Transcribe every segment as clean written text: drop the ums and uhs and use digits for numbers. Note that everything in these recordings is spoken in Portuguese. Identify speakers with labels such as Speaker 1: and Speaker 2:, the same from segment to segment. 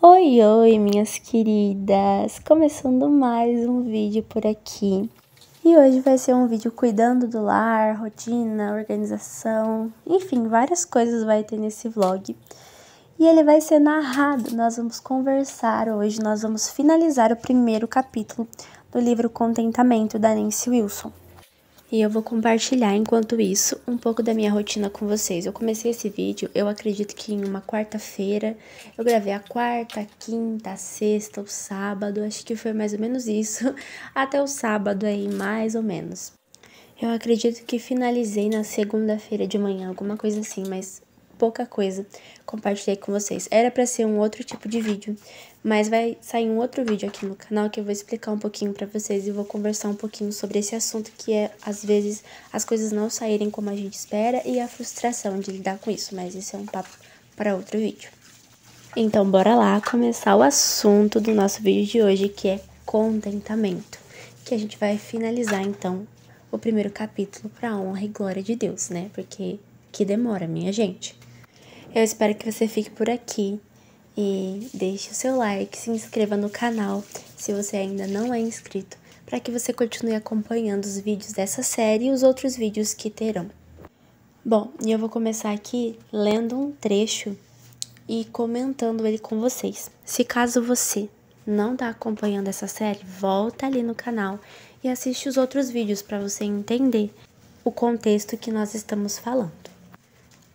Speaker 1: Oi, oi, minhas queridas! Começando mais um vídeo por aqui. E hoje vai ser um vídeo cuidando do lar, rotina, organização, enfim, várias coisas vai ter nesse vlog. E ele vai ser narrado, nós vamos conversar hoje, nós vamos finalizar o primeiro capítulo do livro Contentamento, da Nancy Wilson. E eu vou compartilhar, enquanto isso, um pouco da minha rotina com vocês. Eu comecei esse vídeo, eu acredito que em uma quarta-feira. Eu gravei a quarta, a quinta, a sexta, o sábado. Acho que foi mais ou menos isso. Até o sábado aí, mais ou menos. Eu acredito que finalizei na segunda-feira de manhã, alguma coisa assim, mas pouca coisa compartilhei com vocês. Era pra ser um outro tipo de vídeo, mas vai sair um outro vídeo aqui no canal que eu vou explicar um pouquinho pra vocês e vou conversar um pouquinho sobre esse assunto que é, às vezes, as coisas não saírem como a gente espera e a frustração de lidar com isso, mas isso é um papo para outro vídeo. Então, bora lá começar o assunto do nosso vídeo de hoje, que é contentamento, que a gente vai finalizar, então, o primeiro capítulo para a honra e glória de Deus, né? Porque que demora, minha gente. Eu espero que você fique por aqui e deixe o seu like, se inscreva no canal se você ainda não é inscrito, para que você continue acompanhando os vídeos dessa série e os outros vídeos que terão. Bom, e eu vou começar aqui lendo um trecho e comentando ele com vocês. Se caso você não está acompanhando essa série, volta ali no canal e assiste os outros vídeos para você entender o contexto que nós estamos falando.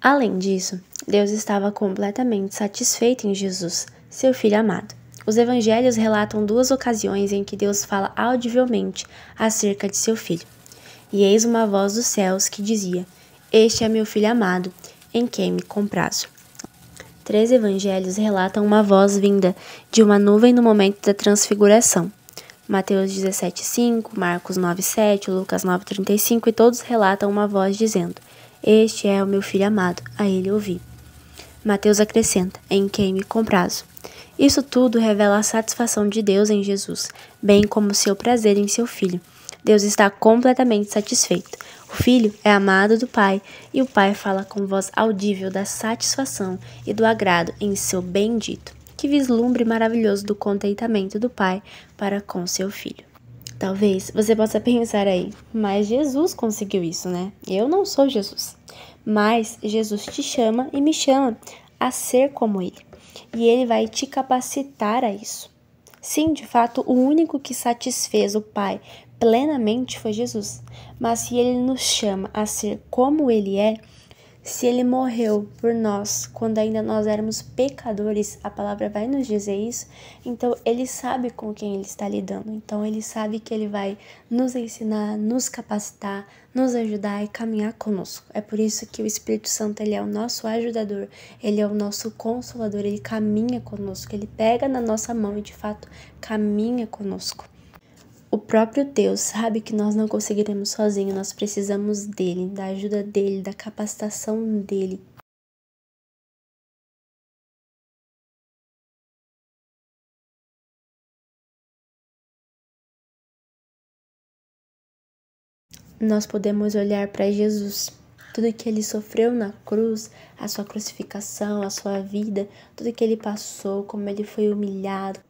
Speaker 1: Além disso, Deus estava completamente satisfeito em Jesus, seu Filho amado. Os evangelhos relatam duas ocasiões em que Deus fala audivelmente acerca de seu Filho. E eis uma voz dos céus que dizia: "Este é meu Filho amado, em quem me comprazo." 3 evangelhos relatam uma voz vinda de uma nuvem no momento da transfiguração. Mateus 17:5, Marcos 9:7, Lucas 9:35 e todos relatam uma voz dizendo: "Este é o meu Filho amado, a ele ouvi." Mateus acrescenta: "Em quem me comprazo." Isso tudo revela a satisfação de Deus em Jesus, bem como o seu prazer em seu Filho. Deus está completamente satisfeito. O Filho é amado do Pai, e o Pai fala com voz audível da satisfação e do agrado em seu bendito. Que vislumbre maravilhoso do contentamento do Pai para com seu Filho. Talvez você possa pensar aí, mas Jesus conseguiu isso, né? Eu não sou Jesus. Mas Jesus te chama e me chama a ser como Ele. E Ele vai te capacitar a isso. Sim, de fato, o único que satisfez o Pai plenamente foi Jesus. Mas se Ele nos chama a ser como Ele é, se Ele morreu por nós quando ainda nós éramos pecadores, a palavra vai nos dizer isso, então Ele sabe com quem Ele está lidando. Então Ele sabe que Ele vai nos ensinar, nos capacitar, nos ajudar e caminhar conosco. É por isso que o Espírito Santo, Ele é o nosso ajudador, Ele é o nosso consolador, Ele caminha conosco, Ele pega na nossa mão e de fato caminha conosco. O próprio Deus sabe que nós não conseguiremos sozinhos, nós precisamos dele, da ajuda dele, da capacitação dele. Nós podemos olhar para Jesus, tudo que ele sofreu na cruz, a sua crucificação, a sua vida, tudo que ele passou, como ele foi humilhado.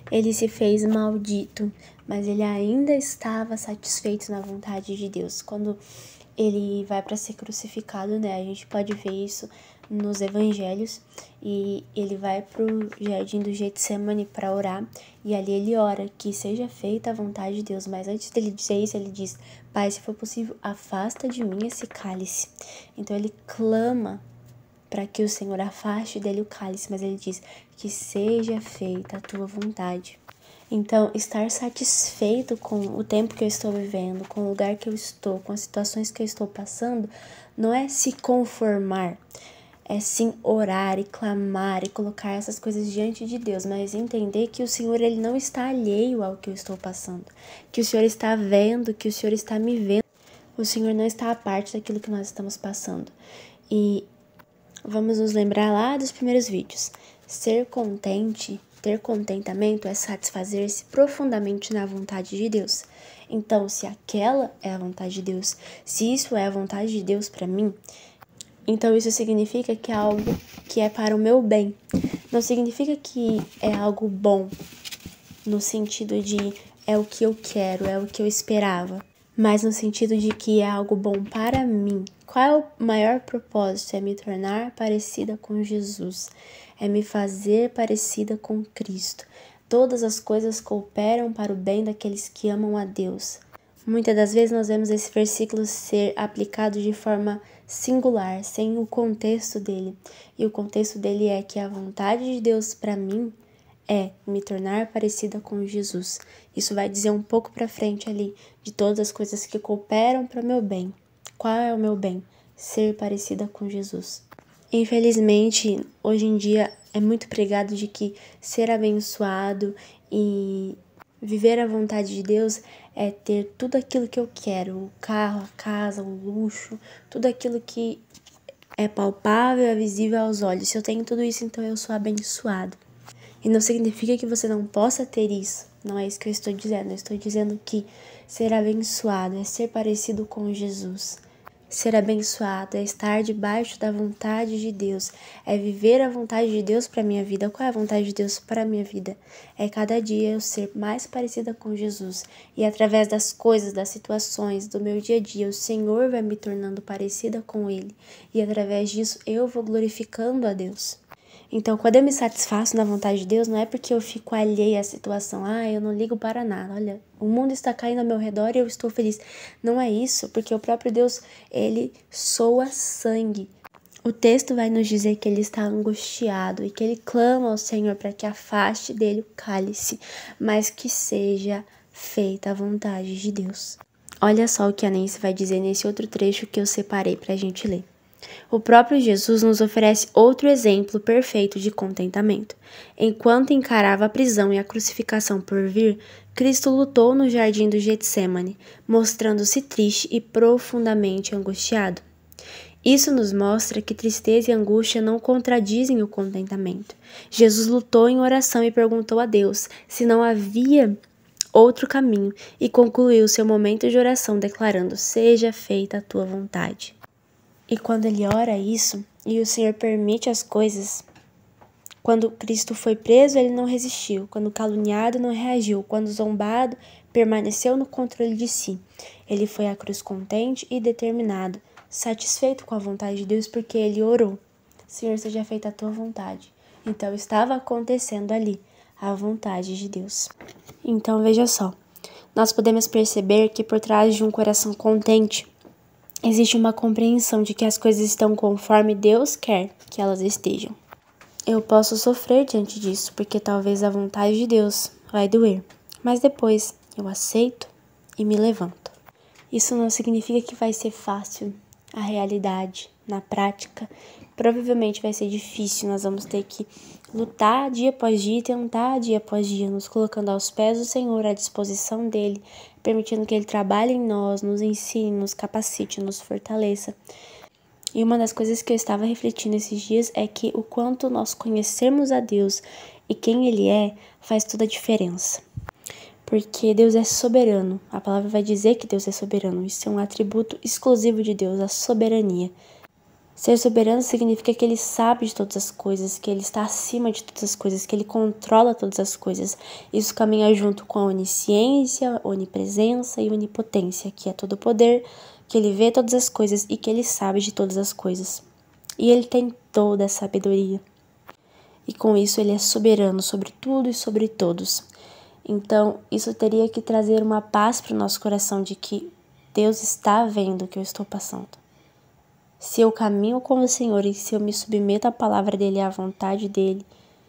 Speaker 1: Ele se fez maldito, mas ele ainda estava satisfeito na vontade de Deus. Quando ele vai para ser crucificado, né? A gente pode ver isso nos evangelhos. E ele vai pro jardim do Getsemane para orar. E ali ele ora que seja feita a vontade de Deus. Mas antes dele dizer isso, ele diz: "Pai, se for possível, afasta de mim esse cálice." Então ele clama para que o Senhor afaste dele o cálice, mas ele diz: "Que seja feita a tua vontade." Então, estar satisfeito com o tempo que eu estou vivendo, com o lugar que eu estou, com as situações que eu estou passando, não é se conformar, é sim orar e clamar e colocar essas coisas diante de Deus, mas entender que o Senhor, Ele não está alheio ao que eu estou passando, que o Senhor está vendo, que o Senhor está me vendo, o Senhor não está à parte daquilo que nós estamos passando. E vamos nos lembrar lá dos primeiros vídeos. Ser contente, ter contentamento é satisfazer-se profundamente na vontade de Deus. Então, se aquela é a vontade de Deus, se isso é a vontade de Deus para mim, Então isso significa que é algo que é para o meu bem. Não significa que é algo bom, no sentido de é o que eu quero, é o que eu esperava, mas no sentido de que é algo bom para mim. Qual é o maior propósito? É me tornar parecida com Jesus, é me fazer parecida com Cristo. Todas as coisas cooperam para o bem daqueles que amam a Deus. Muitas das vezes nós vemos esse versículo ser aplicado de forma singular, sem o contexto dele. E o contexto dele é que a vontade de Deus para mim é me tornar parecida com Jesus. Isso vai dizer um pouco para frente ali de todas as coisas que cooperam para o meu bem. Qual é o meu bem? Ser parecida com Jesus. Infelizmente, hoje em dia é muito pregado de que ser abençoado e viver a vontade de Deus é ter tudo aquilo que eu quero, o carro, a casa, o luxo, tudo aquilo que é palpável, é visível aos olhos. Se eu tenho tudo isso, então eu sou abençoado. E não significa que você não possa ter isso. Não é isso que eu estou dizendo. Eu estou dizendo que ser abençoado é ser parecido com Jesus. Ser abençoado é estar debaixo da vontade de Deus, é viver a vontade de Deus para minha vida. Qual é a vontade de Deus para minha vida? É cada dia eu ser mais parecida com Jesus e através das coisas, das situações, do meu dia a dia, o Senhor vai me tornando parecida com Ele e através disso eu vou glorificando a Deus. Então, quando eu me satisfaço na vontade de Deus, não é porque eu fico alheia à situação. Eu não ligo para nada. Olha, o mundo está caindo ao meu redor e eu estou feliz. Não é isso, porque o próprio Deus, ele soa sangue. O texto vai nos dizer que ele está angustiado e que ele clama ao Senhor para que afaste dele o cálice, mas que seja feita a vontade de Deus. Olha só o que a Nancy vai dizer nesse outro trecho que eu separei para a gente ler. O próprio Jesus nos oferece outro exemplo perfeito de contentamento. Enquanto encarava a prisão e a crucificação por vir, Cristo lutou no jardim do Getsêmani, mostrando-se triste e profundamente angustiado. Isso nos mostra que tristeza e angústia não contradizem o contentamento. Jesus lutou em oração e perguntou a Deus se não havia outro caminho e concluiu seu momento de oração declarando: "Seja feita a tua vontade." E quando ele ora isso, e o Senhor permite as coisas, quando Cristo foi preso, ele não resistiu. Quando caluniado, não reagiu. Quando zombado, permaneceu no controle de si. Ele foi à cruz contente e determinado, satisfeito com a vontade de Deus, porque ele orou: "Senhor, seja feita a tua vontade." Então estava acontecendo ali a vontade de Deus. Então veja só, nós podemos perceber que por trás de um coração contente, existe uma compreensão de que as coisas estão conforme Deus quer que elas estejam. Eu posso sofrer diante disso, porque talvez a vontade de Deus vai doer, mas depois eu aceito e me levanto. Isso não significa que vai ser fácil. A realidade, na prática, provavelmente vai ser difícil. Nós vamos ter que lutar dia após dia, tentar dia após dia, nos colocando aos pés do Senhor, à disposição dele, permitindo que ele trabalhe em nós, nos ensine, nos capacite, nos fortaleça. E uma das coisas que eu estava refletindo esses dias é que o quanto nós conhecermos a Deus e quem Ele é, faz toda a diferença. Porque Deus é soberano. A palavra vai dizer que Deus é soberano. Isso é um atributo exclusivo de Deus, a soberania. Ser soberano significa que Ele sabe de todas as coisas, que Ele está acima de todas as coisas, que Ele controla todas as coisas. Isso caminha junto com a onisciência, onipresença e onipotência, que é todo o poder, que Ele vê todas as coisas e que Ele sabe de todas as coisas. E Ele tem toda a sabedoria. E com isso Ele é soberano sobre tudo e sobre todos. Então, isso teria que trazer uma paz para o nosso coração de que Deus está vendo o que eu estou passando. Se eu caminho com o Senhor e se eu me submeto à palavra dEle, à vontade dEle,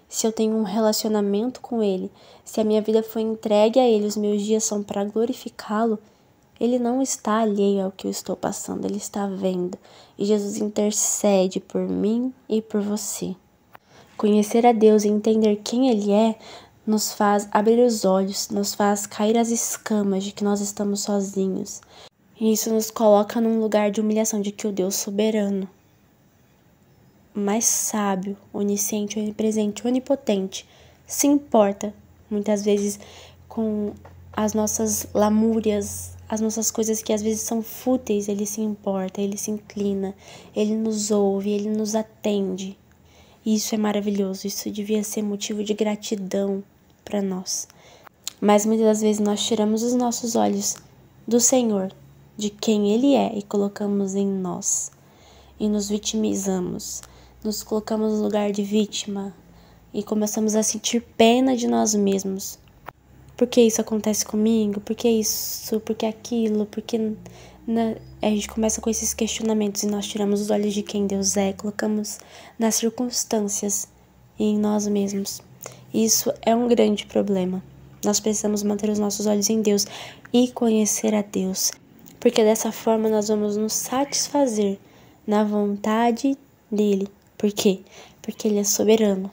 Speaker 1: se eu tenho um relacionamento com Ele, se a minha vida foi entregue a Ele, os meus dias são para glorificá-lo, Ele não está alheio ao que eu estou passando, Ele está vendo. E Jesus intercede por mim e por você. Conhecer a Deus e entender quem Ele é, nos faz abrir os olhos, nos faz cair as escamas de que nós estamos sozinhos. E isso nos coloca num lugar de humilhação de que o Deus soberano, mais sábio, onisciente, onipresente, onipotente, se importa, muitas vezes, com as nossas lamúrias, as nossas coisas que às vezes são fúteis, Ele se importa, Ele se inclina, Ele nos ouve, Ele nos atende. E isso é maravilhoso, isso devia ser motivo de gratidão para nós. Mas muitas das vezes nós tiramos os nossos olhos do Senhor, de quem Ele é, e colocamos em nós. E nos vitimizamos, nos colocamos no lugar de vítima e começamos a sentir pena de nós mesmos. Por que isso acontece comigo? Por que isso? Por que aquilo? Por que... A gente começa com esses questionamentos e nós tiramos os olhos de quem Deus é, colocamos nas circunstâncias e em nós mesmos. Isso é um grande problema. Nós precisamos manter os nossos olhos em Deus e conhecer a Deus, porque dessa forma nós vamos nos satisfazer na vontade dEle. Por quê? Porque Ele é soberano.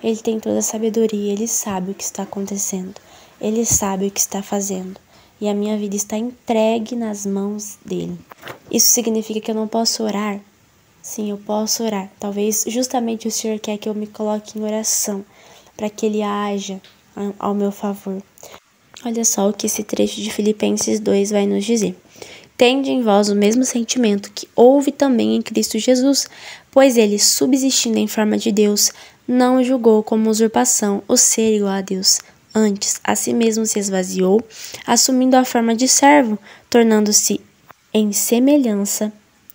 Speaker 1: Ele tem toda a sabedoria, Ele sabe o que está acontecendo, Ele sabe o que está fazendo. E a minha vida está entregue nas mãos dEle. Isso significa que eu não posso orar? Sim, eu posso orar. Talvez justamente o Senhor quer que eu me coloque em oração, para que Ele haja ao meu favor. Olha só o que esse trecho de Filipenses 2 vai nos dizer. Tende em vós o mesmo sentimento que houve também em Cristo Jesus, pois Ele, subsistindo em forma de Deus, não julgou como usurpação o ser igual a Deus. Antes, a si mesmo se esvaziou, assumindo a forma de servo, tornando-se em semelhança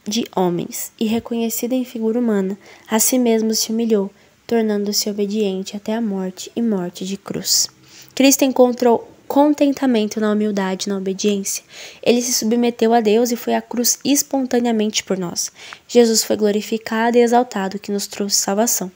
Speaker 1: de homens, e reconhecido em figura humana, a si mesmo se humilhou, tornando-se obediente até a morte e morte de cruz. Cristo encontrou contentamento na humildade e na obediência. Ele se submeteu a Deus e foi à cruz espontaneamente por nós. Jesus foi glorificado e exaltado, que nos trouxe salvação.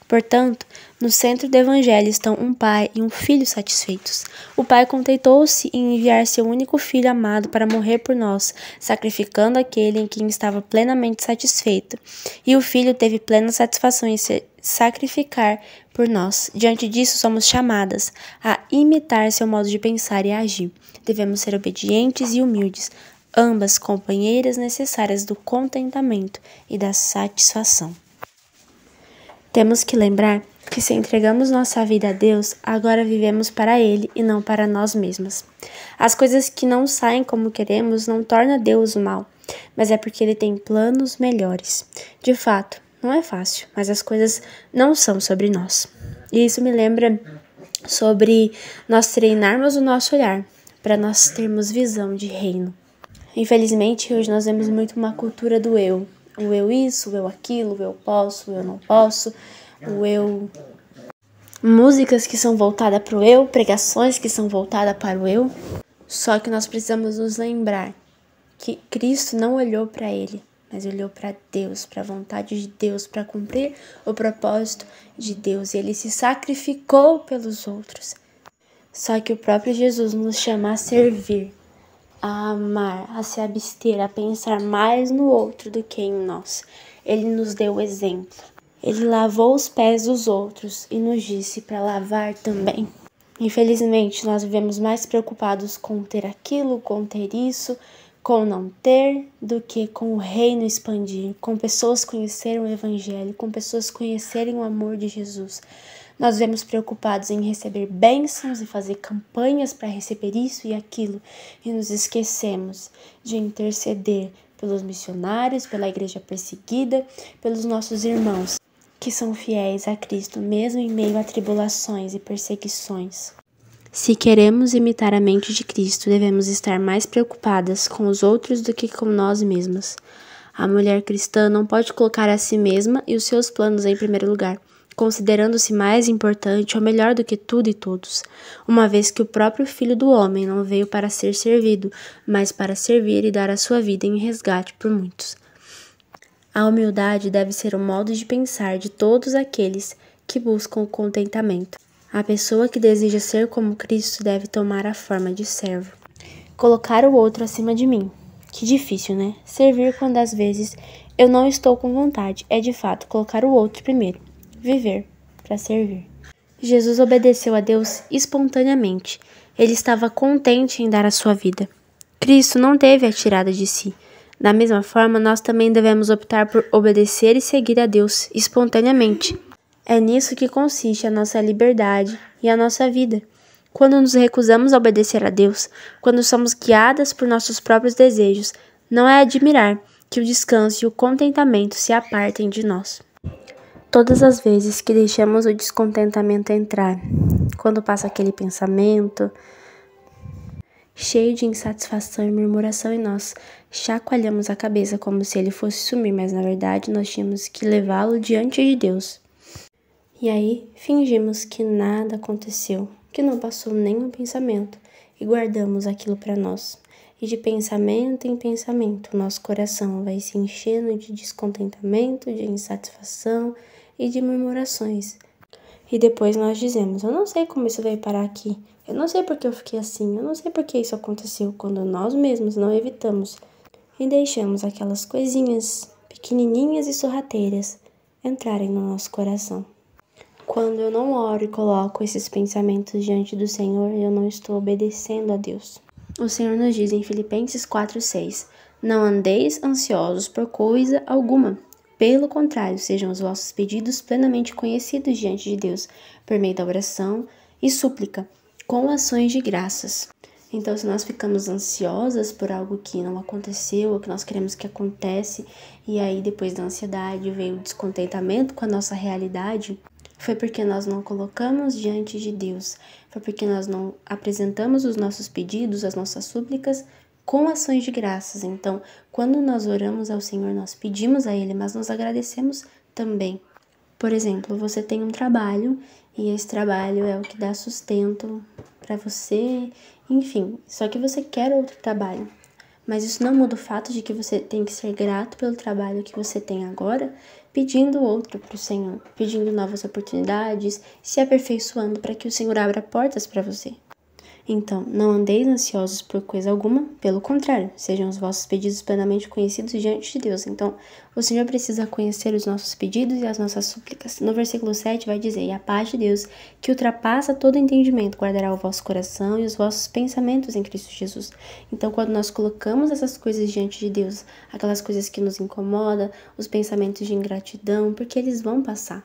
Speaker 1: Portanto, no centro do Evangelho estão um pai e um filho satisfeitos. O pai contentou-se em enviar seu único filho amado para morrer por nós, sacrificando aquele em quem estava plenamente satisfeito. E o filho teve plena satisfação em se sacrificar por nós. Diante disso, somos chamadas a imitar seu modo de pensar e agir. Devemos ser obedientes e humildes, ambas companheiras necessárias do contentamento e da satisfação. Temos que lembrar que se entregamos nossa vida a Deus, agora vivemos para Ele e não para nós mesmas. As coisas que não saem como queremos não tornam Deus o mal, mas é porque Ele tem planos melhores. De fato, não é fácil, mas as coisas não são sobre nós. E isso me lembra sobre nós treinarmos o nosso olhar, para nós termos visão de reino. Infelizmente, hoje nós vemos muito uma cultura do eu. O eu isso, o eu aquilo, o eu posso, o eu não posso, o eu... Músicas que são voltadas para o eu, pregações que são voltadas para o eu. Só que nós precisamos nos lembrar que Cristo não olhou para Ele, mas olhou para Deus, para a vontade de Deus, para cumprir o propósito de Deus. E Ele se sacrificou pelos outros. Só que o próprio Jesus nos chama a servir, a amar, a se abster, a pensar mais no outro do que em nós. Ele nos deu o exemplo. Ele lavou os pés dos outros e nos disse para lavar também. Infelizmente, nós vivemos mais preocupados com ter aquilo, com ter isso, com não ter, do que com o reino expandir, com pessoas conhecerem o Evangelho, com pessoas conhecerem o amor de Jesus. Nós vemos preocupados em receber bênçãos e fazer campanhas para receber isso e aquilo, e nos esquecemos de interceder pelos missionários, pela igreja perseguida, pelos nossos irmãos que são fiéis a Cristo, mesmo em meio a tribulações e perseguições. Se queremos imitar a mente de Cristo, devemos estar mais preocupadas com os outros do que com nós mesmas. A mulher cristã não pode colocar a si mesma e os seus planos em primeiro lugar, considerando-se mais importante ou melhor do que tudo e todos, uma vez que o próprio Filho do Homem não veio para ser servido, mas para servir e dar a sua vida em resgate por muitos. A humildade deve ser o modo de pensar de todos aqueles que buscam o contentamento. A pessoa que deseja ser como Cristo deve tomar a forma de servo. Colocar o outro acima de mim. Que difícil, né? Servir quando às vezes eu não estou com vontade. É de fato colocar o outro primeiro. Viver para servir. Jesus obedeceu a Deus espontaneamente. Ele estava contente em dar a sua vida. Cristo não teve a tirada de si. Da mesma forma, nós também devemos optar por obedecer e seguir a Deus espontaneamente. É nisso que consiste a nossa liberdade e a nossa vida. Quando nos recusamos a obedecer a Deus, quando somos guiadas por nossos próprios desejos, não é admirar que o descanso e o contentamento se apartem de nós. Todas as vezes que deixamos o descontentamento entrar, quando passa aquele pensamento cheio de insatisfação e murmuração em nós, chacoalhamos a cabeça como se ele fosse sumir, mas na verdade nós tínhamos que levá-lo diante de Deus. E aí fingimos que nada aconteceu, que não passou nenhum pensamento, e guardamos aquilo para nós. E de pensamento em pensamento, nosso coração vai se enchendo de descontentamento, de insatisfação e de murmurações. E depois nós dizemos, eu não sei como isso veio parar aqui, eu não sei porque eu fiquei assim, eu não sei porque isso aconteceu, quando nós mesmos não evitamos e deixamos aquelas coisinhas pequenininhas e sorrateiras entrarem no nosso coração. Quando eu não oro e coloco esses pensamentos diante do Senhor, eu não estou obedecendo a Deus. O Senhor nos diz em Filipenses 4:6, não andeis ansiosos por coisa alguma. Pelo contrário, sejam os vossos pedidos plenamente conhecidos diante de Deus, por meio da oração e súplica, com ações de graças. Então, se nós ficamos ansiosas por algo que não aconteceu, ou que nós queremos que aconteça, e aí depois da ansiedade veio o descontentamento com a nossa realidade, foi porque nós não colocamos diante de Deus, foi porque nós não apresentamos os nossos pedidos, as nossas súplicas, com ações de graças. Então, quando nós oramos ao Senhor, nós pedimos a Ele, mas nós agradecemos também. Por exemplo, você tem um trabalho e esse trabalho é o que dá sustento para você, enfim, só que você quer outro trabalho. Mas isso não muda o fato de que você tem que ser grato pelo trabalho que você tem agora, pedindo outro para o Senhor, pedindo novas oportunidades, se aperfeiçoando para que o Senhor abra portas para você. Então, não andeis ansiosos por coisa alguma, pelo contrário, sejam os vossos pedidos plenamente conhecidos diante de Deus. Então, o Senhor precisa conhecer os nossos pedidos e as nossas súplicas. No versículo 7 vai dizer, e a paz de Deus, que ultrapassa todo entendimento, guardará o vosso coração e os vossos pensamentos em Cristo Jesus. Então, quando nós colocamos essas coisas diante de Deus, aquelas coisas que nos incomodam, os pensamentos de ingratidão, porque eles vão passar.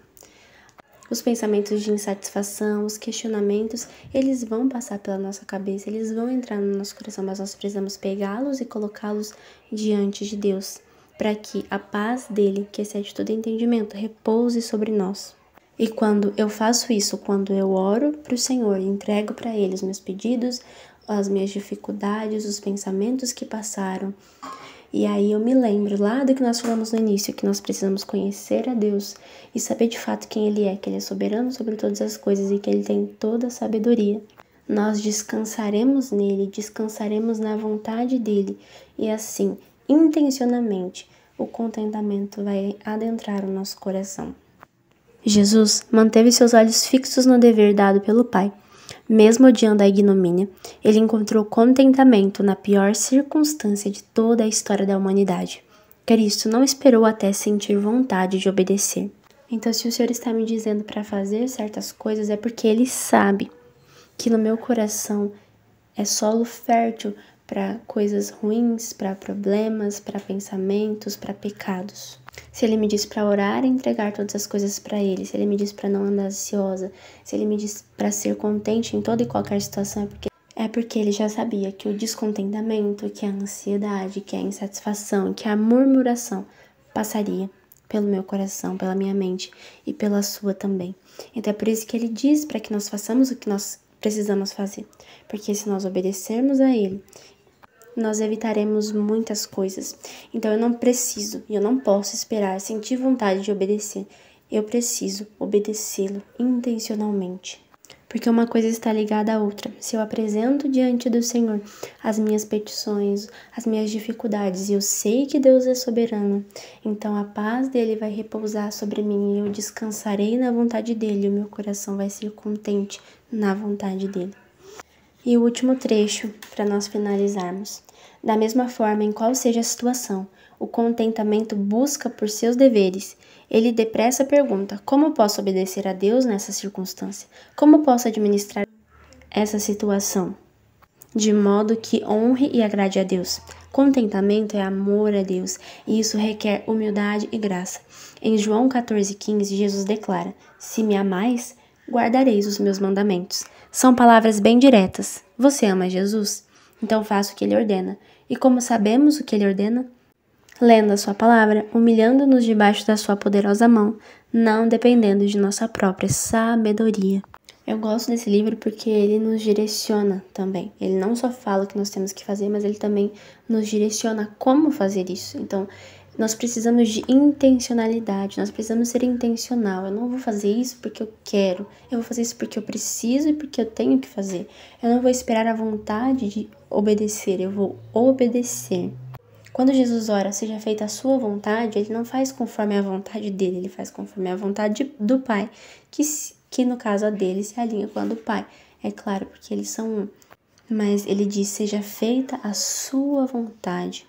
Speaker 1: Os pensamentos de insatisfação, os questionamentos, eles vão passar pela nossa cabeça, eles vão entrar no nosso coração, mas nós precisamos pegá-los e colocá-los diante de Deus, para que a paz dele, que excede todo entendimento, repouse sobre nós. E quando eu faço isso, quando eu oro para o Senhor, entrego para Ele os meus pedidos, as minhas dificuldades, os pensamentos que passaram, e aí eu me lembro lá do que nós falamos no início, que nós precisamos conhecer a Deus e saber de fato quem Ele é, que Ele é soberano sobre todas as coisas e que Ele tem toda a sabedoria. Nós descansaremos nele, descansaremos na vontade dele e assim, intencionalmente, o contentamento vai adentrar o nosso coração. Jesus manteve seus olhos fixos no dever dado pelo Pai. Mesmo odiando a ignomínia, ele encontrou contentamento na pior circunstância de toda a história da humanidade. Cristo não esperou até sentir vontade de obedecer. Então, se o Senhor está me dizendo para fazer certas coisas, é porque Ele sabe que no meu coração é solo fértil para coisas ruins, para problemas, para pensamentos, para pecados. Se Ele me diz para orar e entregar todas as coisas para Ele, se Ele me diz para não andar ansiosa, se Ele me diz para ser contente em toda e qualquer situação, é porque Ele já sabia que o descontentamento, que a ansiedade, que a insatisfação, que a murmuração passaria pelo meu coração, pela minha mente e pela sua também. Então é por isso que Ele diz para que nós façamos o que nós precisamos fazer, porque se nós obedecermos a Ele, nós evitaremos muitas coisas. Então eu não preciso e eu não posso esperar sentir vontade de obedecer. Eu preciso obedecê-lo intencionalmente. Porque uma coisa está ligada à outra. Se eu apresento diante do Senhor as minhas petições, as minhas dificuldades, e eu sei que Deus é soberano, então a paz dele vai repousar sobre mim e eu descansarei na vontade dele, e o meu coração vai ser contente na vontade dele. E o último trecho, para nós finalizarmos. Da mesma forma, em qual seja a situação, o contentamento busca por seus deveres. Ele depressa pergunta, como posso obedecer a Deus nessa circunstância? Como posso administrar essa situação? De modo que honre e agrade a Deus. Contentamento é amor a Deus, e isso requer humildade e graça. Em João 14,15, Jesus declara, se me amais, guardareis os meus mandamentos. São palavras bem diretas. Você ama Jesus? Então faça o que ele ordena. E como sabemos o que ele ordena? Lendo a sua palavra, humilhando-nos debaixo da sua poderosa mão, não dependendo de nossa própria sabedoria. Eu gosto desse livro porque ele nos direciona também. Ele não só fala o que nós temos que fazer, mas ele também nos direciona como fazer isso. Então, nós precisamos de intencionalidade, nós precisamos ser intencional. Eu não vou fazer isso porque eu quero, eu vou fazer isso porque eu preciso e porque eu tenho que fazer. Eu não vou esperar a vontade de obedecer, eu vou obedecer. Quando Jesus ora, seja feita a sua vontade, ele não faz conforme a vontade dele, ele faz conforme a vontade do Pai, que no caso a dele se alinha com a do Pai. É claro, porque eles são um. Mas ele diz, seja feita a sua vontade.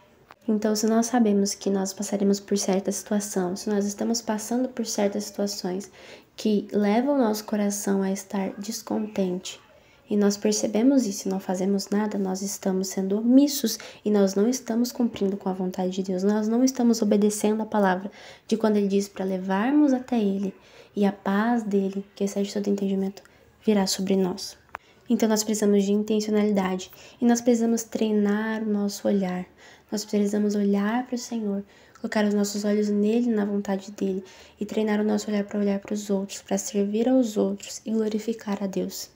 Speaker 1: Então, se nós sabemos que nós passaremos por certa situação, se nós estamos passando por certas situações que levam o nosso coração a estar descontente, e nós percebemos isso e não fazemos nada, nós estamos sendo omissos e nós não estamos cumprindo com a vontade de Deus, nós não estamos obedecendo a palavra de quando ele diz para levarmos até ele e a paz dele, que excede todo entendimento, virá sobre nós. Então nós precisamos de intencionalidade e nós precisamos treinar o nosso olhar, nós precisamos olhar para o Senhor, colocar os nossos olhos nele, na vontade dele e treinar o nosso olhar para os outros, para servir aos outros e glorificar a Deus.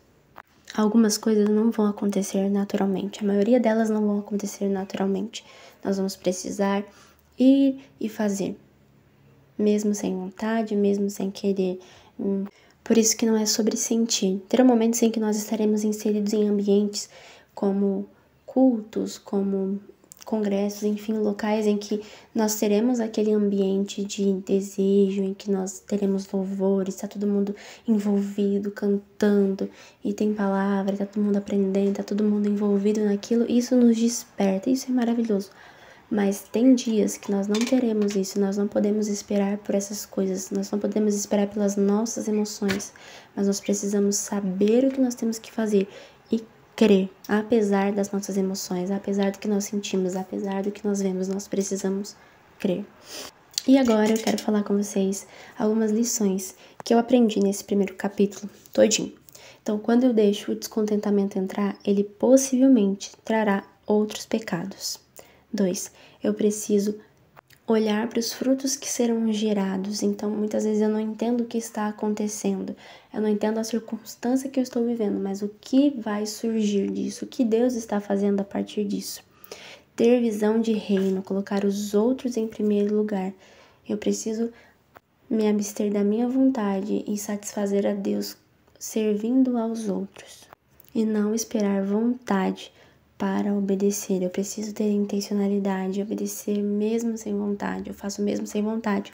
Speaker 1: Algumas coisas não vão acontecer naturalmente, a maioria delas não vão acontecer naturalmente. Nós vamos precisar ir e fazer, mesmo sem vontade, mesmo sem querer. Por isso que não é sobre sentir. Terão momentos em que nós estaremos inseridos em ambientes como cultos, como congressos, enfim, locais em que nós teremos aquele ambiente de desejo, em que nós teremos louvores, está todo mundo envolvido, cantando, e tem palavra, está todo mundo aprendendo, está todo mundo envolvido naquilo, isso nos desperta, isso é maravilhoso. Mas tem dias que nós não teremos isso, nós não podemos esperar por essas coisas, nós não podemos esperar pelas nossas emoções, mas nós precisamos saber o que nós temos que fazer e crer, apesar das nossas emoções, apesar do que nós sentimos, apesar do que nós vemos, nós precisamos crer. E agora eu quero falar com vocês algumas lições que eu aprendi nesse primeiro capítulo todinho. Então, quando eu deixo o descontentamento entrar, ele possivelmente trará outros pecados. 2. Eu preciso olhar para os frutos que serão gerados. Então, muitas vezes eu não entendo o que está acontecendo. Eu não entendo a circunstância que eu estou vivendo, mas o que vai surgir disso, o que Deus está fazendo a partir disso. Ter visão de reino, colocar os outros em primeiro lugar. Eu preciso me abster da minha vontade e satisfazer a Deus servindo aos outros. E não esperar vontade para obedecer. Eu preciso ter intencionalidade, obedecer mesmo sem vontade. Eu faço mesmo sem vontade,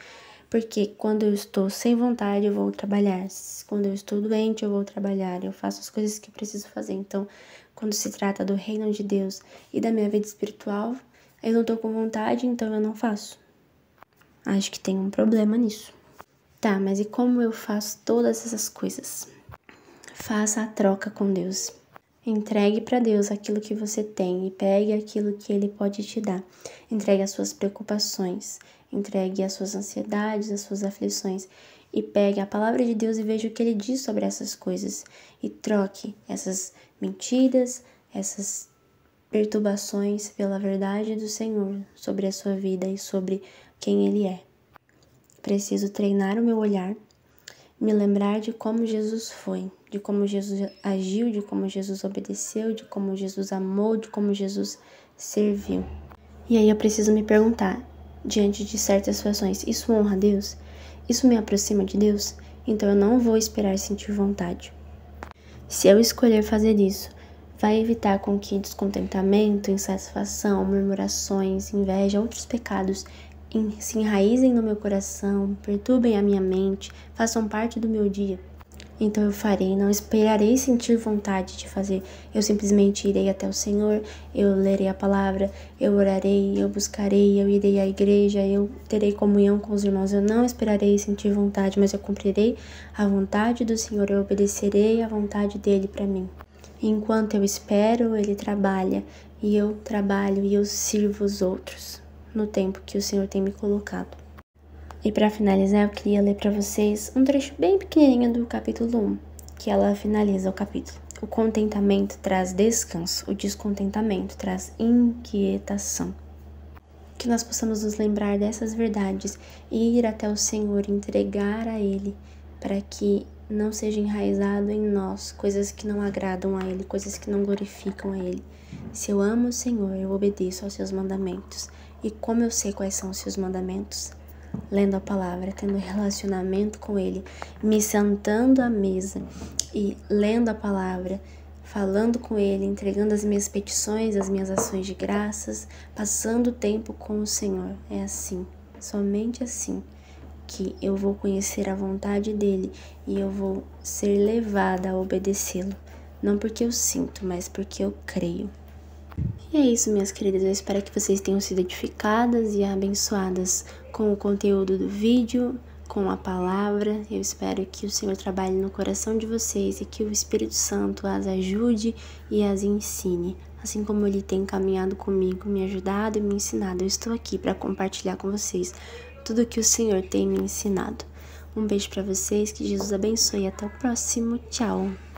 Speaker 1: porque quando eu estou sem vontade, eu vou trabalhar. Quando eu estou doente, eu vou trabalhar. Eu faço as coisas que eu preciso fazer. Então, quando se trata do reino de Deus e da minha vida espiritual, eu não estou com vontade, então eu não faço. Acho que tem um problema nisso. Tá, mas e como eu faço todas essas coisas? Faça a troca com Deus. Entregue para Deus aquilo que você tem e pegue aquilo que Ele pode te dar. Entregue as suas preocupações, entregue as suas ansiedades, as suas aflições e pegue a palavra de Deus e veja o que Ele diz sobre essas coisas. E troque essas mentiras, essas perturbações pela verdade do Senhor sobre a sua vida e sobre quem Ele é. Preciso treinar o meu olhar, me lembrar de como Jesus foi, de como Jesus agiu, de como Jesus obedeceu, de como Jesus amou, de como Jesus serviu. E aí eu preciso me perguntar, diante de certas situações, isso honra a Deus? Isso me aproxima de Deus? Então eu não vou esperar sentir vontade. Se eu escolher fazer isso, vai evitar com que descontentamento, insatisfação, murmurações, inveja, outros pecados se enraizem no meu coração, perturbem a minha mente, façam parte do meu dia. Então eu farei, não esperarei sentir vontade de fazer. Eu simplesmente irei até o Senhor, eu lerei a palavra, eu orarei, eu buscarei, eu irei à igreja, eu terei comunhão com os irmãos. Eu não esperarei sentir vontade, mas eu cumprirei a vontade do Senhor, eu obedecerei a vontade dele para mim. Enquanto eu espero, ele trabalha, e eu trabalho e eu sirvo os outros no tempo que o Senhor tem me colocado. E para finalizar, eu queria ler para vocês um trecho bem pequenininho do capítulo 1. que ela finaliza o capítulo. O contentamento traz descanso, o descontentamento traz inquietação. Que nós possamos nos lembrar dessas verdades e ir até o Senhor, entregar a Ele, para que não seja enraizado em nós coisas que não agradam a Ele, coisas que não glorificam a Ele. Se eu amo o Senhor, eu obedeço aos seus mandamentos. E como eu sei quais são os seus mandamentos? Lendo a palavra, tendo relacionamento com Ele, me sentando à mesa e lendo a palavra, falando com Ele, entregando as minhas petições, as minhas ações de graças, passando tempo com o Senhor. É assim, somente assim, que eu vou conhecer a vontade dEle e eu vou ser levada a obedecê-lo. Não porque eu sinto, mas porque eu creio. E é isso, minhas queridas. Eu espero que vocês tenham sido edificadas e abençoadas com o conteúdo do vídeo, com a palavra. Eu espero que o Senhor trabalhe no coração de vocês e que o Espírito Santo as ajude e as ensine. Assim como Ele tem caminhado comigo, me ajudado e me ensinado, eu estou aqui para compartilhar com vocês tudo que o Senhor tem me ensinado. Um beijo para vocês, que Jesus abençoe e até o próximo. Tchau!